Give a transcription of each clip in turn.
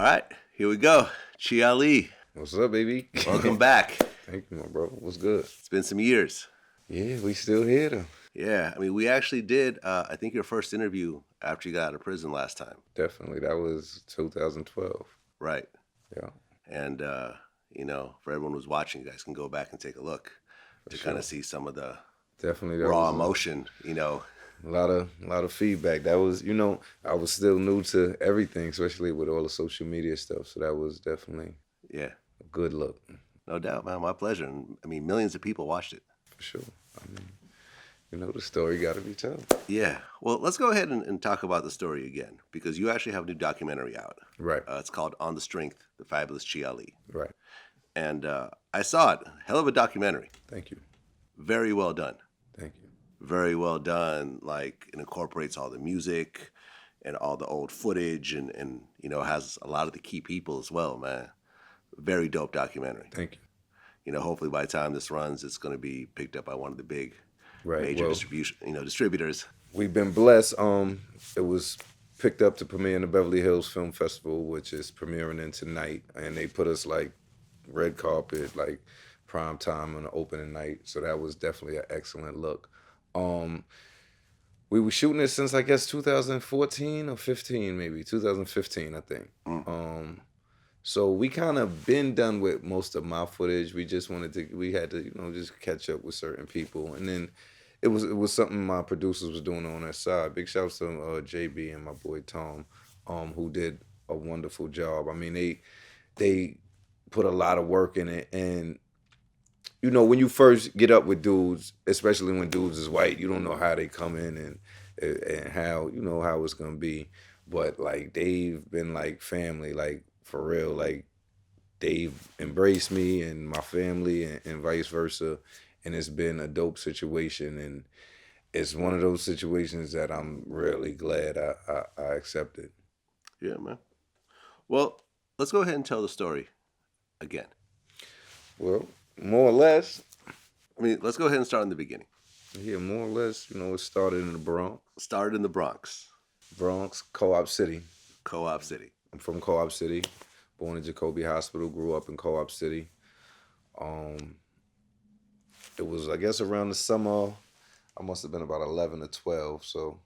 right, here we go. Chia Lee, What's up, baby? welcome back. Thank you, my bro. What's good? It's been some years. Yeah, we still here though. Yeah, I mean, we actually did, I think, your first interview after you got out of prison last time. Definitely. That was 2012. Right. Yeah. And, for everyone who's watching, you guys can go back and take a look to kind of see some of the Definitely that raw was emotion, a lot of feedback. That was, I was still new to everything, especially with all the social media stuff. So that was definitely a good look. No doubt, man. My pleasure. And I mean, millions of people watched it. For sure. I mean, the story got to be told. Yeah. Well, let's go ahead and talk about the story again, because you actually have a new documentary out. Right. It's called On the Strength, The Fabulous Chia Lee. Right. And I saw it. Hell of a documentary. Thank you. Very well done. Thank you. Very well done. Like, it incorporates all the music and all the old footage and has a lot of the key people as well, man. Very dope documentary. Thank you. Hopefully by the time this runs, it's going to be picked up by one of the big major distributors. We've been blessed. It was picked up to premiere in the Beverly Hills Film Festival, which is premiering in tonight, and they put us like red carpet, like prime time on the opening night. So that was definitely an excellent look. We were shooting it since, I guess, 2014 or 15, maybe 2015, I think. So we kind of been done with most of my footage. We had to, just catch up with certain people. And then it was something my producers was doing on their side. Big shouts to JB and my boy Tom, who did a wonderful job. I mean, they put a lot of work in it. And, when you first get up with dudes, especially when dudes is white, you don't know how they come in and how, how it's going to be. But, like, they've been like family, like, for real. Like, they've embraced me and my family and vice versa. And it's been a dope situation. And it's one of those situations that I'm really glad I accepted. Yeah, man. Well, let's go ahead and tell the story again. Well, more or less. I mean, let's go ahead and start in the beginning. Yeah, more or less. It started in the Bronx. Started in the Bronx. Bronx, Co-op City. Co-op City. I'm from Co-op City. Born in Jacoby Hospital. Grew up in Co-op City. It was, I guess, around the summer. I must have been about 11 or 12. So,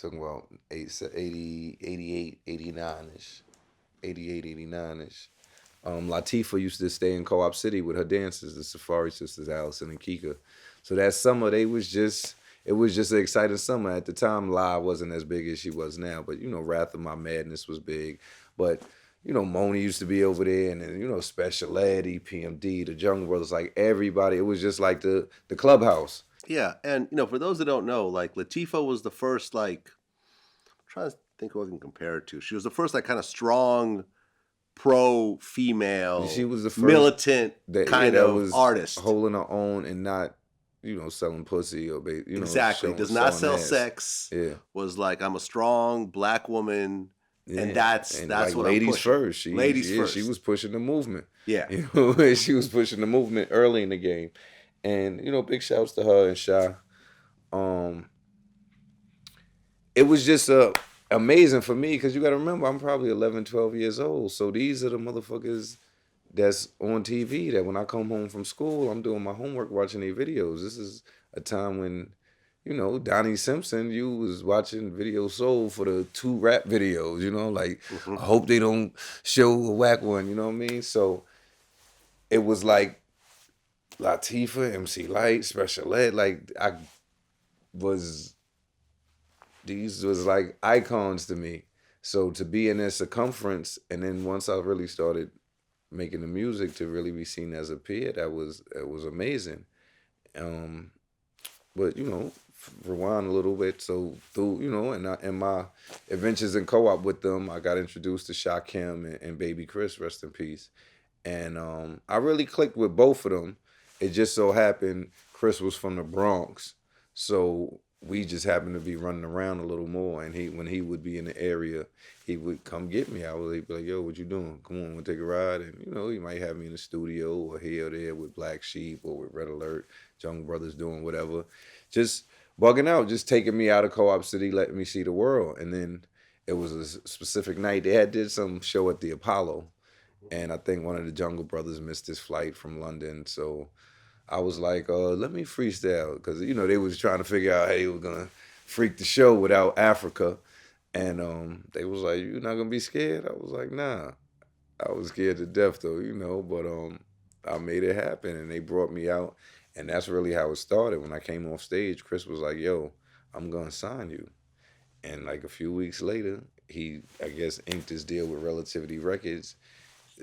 talking about 88, 89-ish. 88, 89-ish. Latifah used to stay in Co-op City with her dancers, the Safari sisters, Allison and Kika. So that summer, it was just an exciting summer. At the time, Live wasn't as big as she was now, but, Wrath of My Madness was big. But, Moni used to be over there, and then, Special Ed, EPMD, the Young Brothers, like everybody. It was just like the clubhouse. Yeah, and, for those that don't know, like, Latifah was the first, like, I'm trying to think what I can compare it to. She was the first, like, kind of strong pro-female, she was the first militant kind of artist. Holding her own and not, selling pussy or, exactly. Does not sell ass. Sex. Yeah. Was like, I'm a strong black woman. Yeah. And that's like what ladies I'm pushing. First. Ladies first. She was pushing the movement. Yeah. She was pushing the movement early in the game. And, big shouts to her and Sha. It was just amazing for me, because you got to remember, I'm probably 11, 12 years old. So these are the motherfuckers that's on TV that when I come home from school, I'm doing my homework watching their videos. This is a time when, Donnie Simpson, you was watching Video Soul for the 2 rap videos, like, I hope they don't show a whack one, you know what I mean? So it was like Latifah, MC Light, Special Ed, like these was like icons to me. So to be in their circumference, and then once I really started making the music, to really be seen as a peer, it was amazing. But rewind a little bit. So through in my adventures in Co-op with them, I got introduced to Sha Kim and Baby Chris, rest in peace. And I really clicked with both of them. It just so happened Chris was from the Bronx, so we just happened to be running around a little more. And when he would be in the area, he would come get me. He'd be like, "Yo, what you doing? Come on, we'll take a ride." And he might have me in the studio or here or there with Black Sheep or with Red Alert, Young Brothers doing whatever, just bugging out, just taking me out of Co-op City, letting me see the world. And then It was a specific night. They did some show at the Apollo, and I think one of the Jungle Brothers missed his flight from London. So I was like, let me freestyle. Because, they was trying to figure out how they were going to freak the show without Africa. And they was like, "You're not going to be scared?" I was like, "Nah." I was scared to death, though, but I made it happen, and they brought me out. And that's really how it started. When I came off stage, Chris was like, "Yo, I'm going to sign you." And like a few weeks later, he, I guess, inked his deal with Relativity Records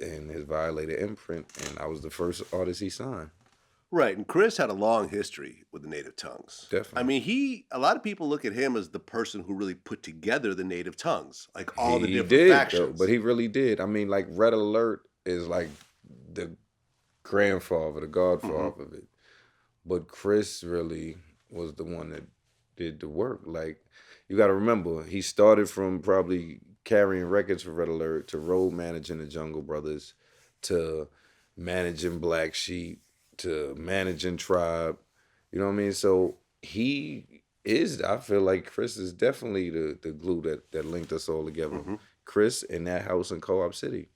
and his Violator imprint, and I was the first artist he signed. Right, and Chris had a long history with the native tongues. Definitely. I mean, a lot of people look at him as the person who really put together the native tongues, like all the different factions. But he really did. I mean, like Red Alert is like the grandfather, the godfather of it. But Chris really was the one that did the work. Like, you got to remember, he started from probably carrying records for Red Alert to road managing the Jungle Brothers to managing Black Sheep to managing Tribe. You know what I mean? So he is, I feel like Chris is definitely the glue that linked us all together. Chris in that house in Co-op City.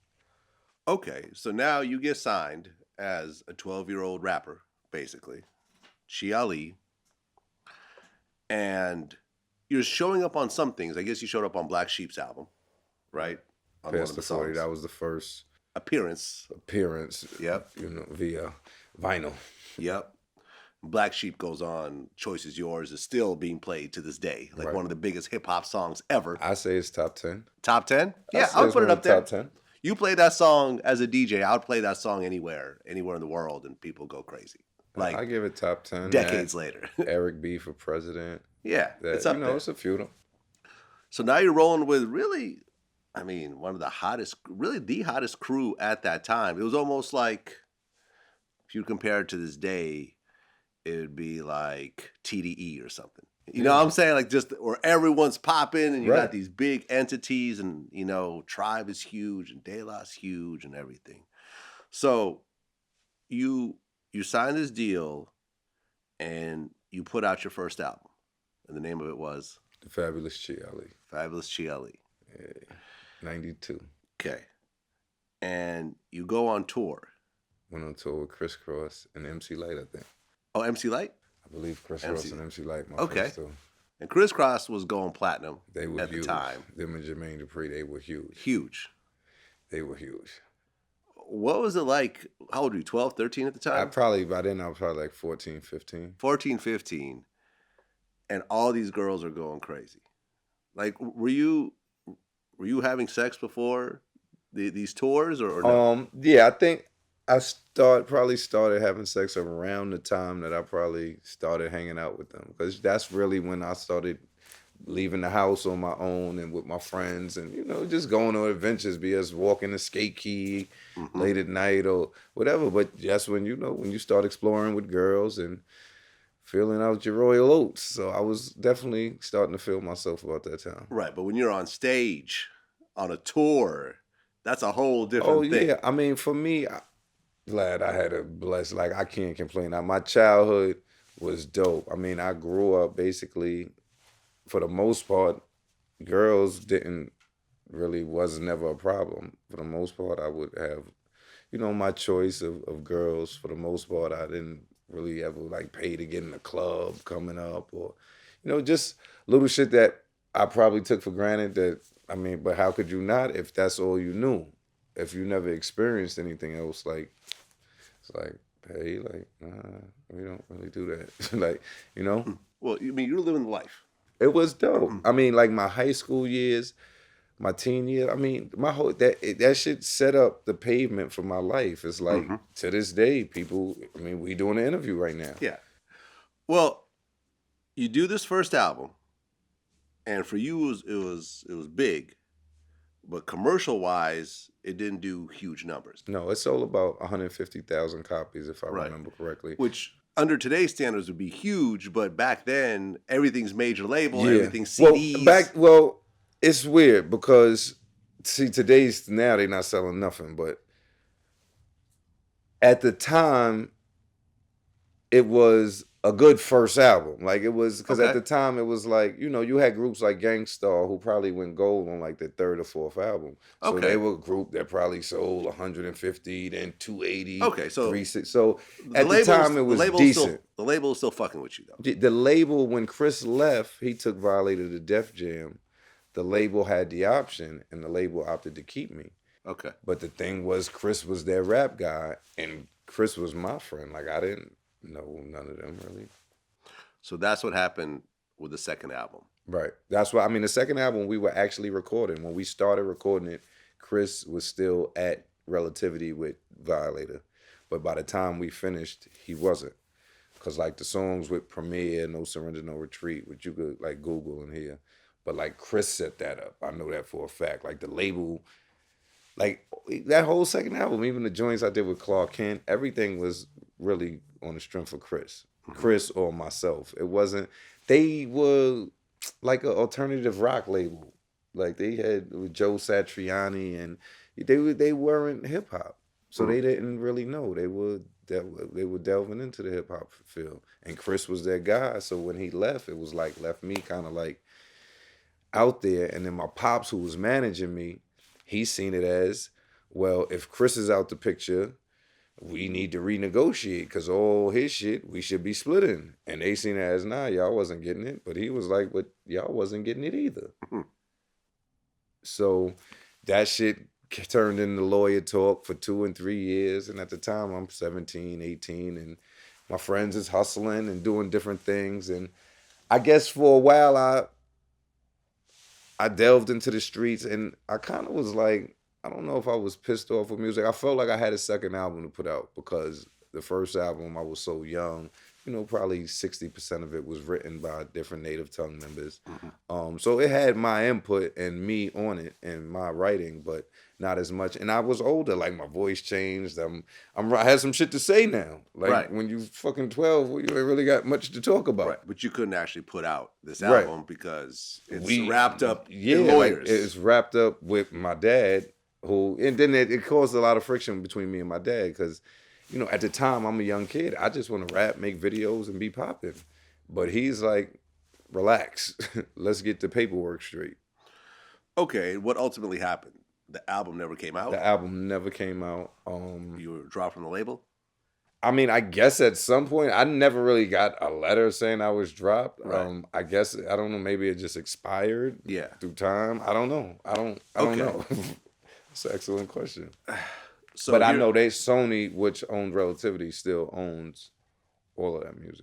Okay, so now you get signed as a 12-year-old rapper, basically, Chi Ali, and you're showing up on some things. I guess you showed up on Black Sheep's album, right? On Past one of the 40, that was the first appearance. Yep. Via vinyl. Yep. Black Sheep goes on. Choice is Yours is still being played to this day. Like one of the biggest hip hop songs ever. I say it's top 10. Top 10? Yeah, I would put it up there. Top 10. You play that song as a DJ, I would play that song anywhere in the world, and people go crazy. Like, I give it top 10. Decades later. Eric B for president. Yeah, it's up there. It's a few. So now you're rolling with really, I mean, one of the hottest, really the hottest crew at that time. It was almost like, if you compare it to this day, it would be like TDE or something. You know what I'm saying? Like just where everyone's popping and you got these big entities and, Tribe is huge and De La's huge and everything. So you signed this deal and you put out your first album. And the name of it was? The Fabulous Chi Ali. Fabulous Chi Ali. Yeah, 92. Okay. And you go on tour. Went on tour with Criss Cross and MC Light, I think. Oh, MC Light? I believe Criss Cross and MC Light. First tour. And Criss Cross was going platinum at huge. The time. Them and Jermaine Dupri, they were huge. Huge. They were huge. What was it like? How old were you, 12, 13 at the time? By then I was probably like 14, 15. 14, 15. And all these girls are going crazy. Like, were you having sex before these tours or no? Yeah, I think I probably started having sex around the time that I probably started hanging out with them, because that's really when I started leaving the house on my own and with my friends and, just going on adventures, be us walking the skate key late at night or whatever. But that's when, when you start exploring with girls and feeling out your royal oats. So I was definitely starting to feel myself about that time. Right, but when you're on stage, on a tour, that's a whole different thing. Yeah. I mean, for me, Vlad, I had a blessed, I can't complain. My childhood was dope. I mean, I grew up basically, for the most part, girls was never a problem. For the most part, I would have, my choice of girls. For the most part, I didn't really ever pay to get in the club coming up or, just little shit that I probably took for granted but how could you not if that's all you knew? If you never experienced anything else, it's like, hey, we don't really do that. Well, you mean, you're living life. It was dope. I mean, my high school years, my teen years, I mean, my whole, that shit set up the pavement for my life. It's to this day, people, we doing an interview right now. Yeah. Well, you do this first album, and for you, it was big, but commercial-wise, it didn't do huge numbers. No, it sold about 150,000 copies, if I remember correctly. Which, under today's standards, would be huge, but back then, everything's major label, everything's CDs. Well, it's weird because, see, now they're not selling nothing, but at the time, it was a good first album. Like it was because at Okay. the time it was like, you know, you had groups like Gangstar who probably went gold on like their third or fourth album. So they Okay. were a group that probably sold 150, then 280, Okay. So 360. So the at the time it was decent. the label is still fucking with you though. The label, when Chris left, he took Violator to Def Jam. The label had the option, and the label opted to keep me. Okay. But the thing was, Chris was their rap guy, and Chris was my friend. Like I didn't know none of them really. So that's what happened with the second album. Right. That's why, I mean, the second album we were actually recording. When we started recording it, Chris was still at Relativity with Violator. But by the time we finished, he wasn't. Because like the songs with Premiere, No Surrender, No Retreat, which you could like Google and hear. But like Chris set that up. I know that for a fact. Like the label, like that whole second album, even the joints I did with Clark Kent, everything was really on the strength of Chris. Chris or myself. It wasn't, they were like an alternative rock label. Like they had with Joe Satriani, and they weren't hip hop. So they didn't really know. They were delving into the hip hop field. And Chris was their guy. So when he left, it was like left me kind of like out there. And then my pops, who was managing me, he seen it as, well, if Chris is out the picture, we need to renegotiate because all his shit we should be splitting. And they seen it as, nah, y'all wasn't getting it. But he was like, but y'all wasn't getting it either. So that shit turned into lawyer talk for 2 and 3 years. And at the time I'm 17, 18, and my friends is hustling and doing different things. And I guess for a while I delved into the streets, and I kind of was like, I don't know if I was pissed off with music. I felt like I had a second album to put out because the first album I was so young. You know, probably 60% of it was written by different native tongue members. So it had my input and me on it and my writing, but not as much. And I was older, like my voice changed. I had some shit to say now. Like when you fucking 12, you ain't really got much to talk about. Right, but you couldn't actually put out this album because it's wrapped up in lawyers. Like it's wrapped up with my dad, and then it caused a lot of friction between me and my dad because, you know, at the time I'm a young kid. I just want to rap, make videos, and be popping. But he's like, relax. Let's get the paperwork straight. Okay, what ultimately happened? The album never came out? The album never came out. You were dropped from the label? I mean, I guess at some point, I never really got a letter saying I was dropped. Right. I guess, I don't know, maybe it just expired through time. I don't know. I don't know. It's an excellent question. So but I know Sony, which owned Relativity, still owns all of that music.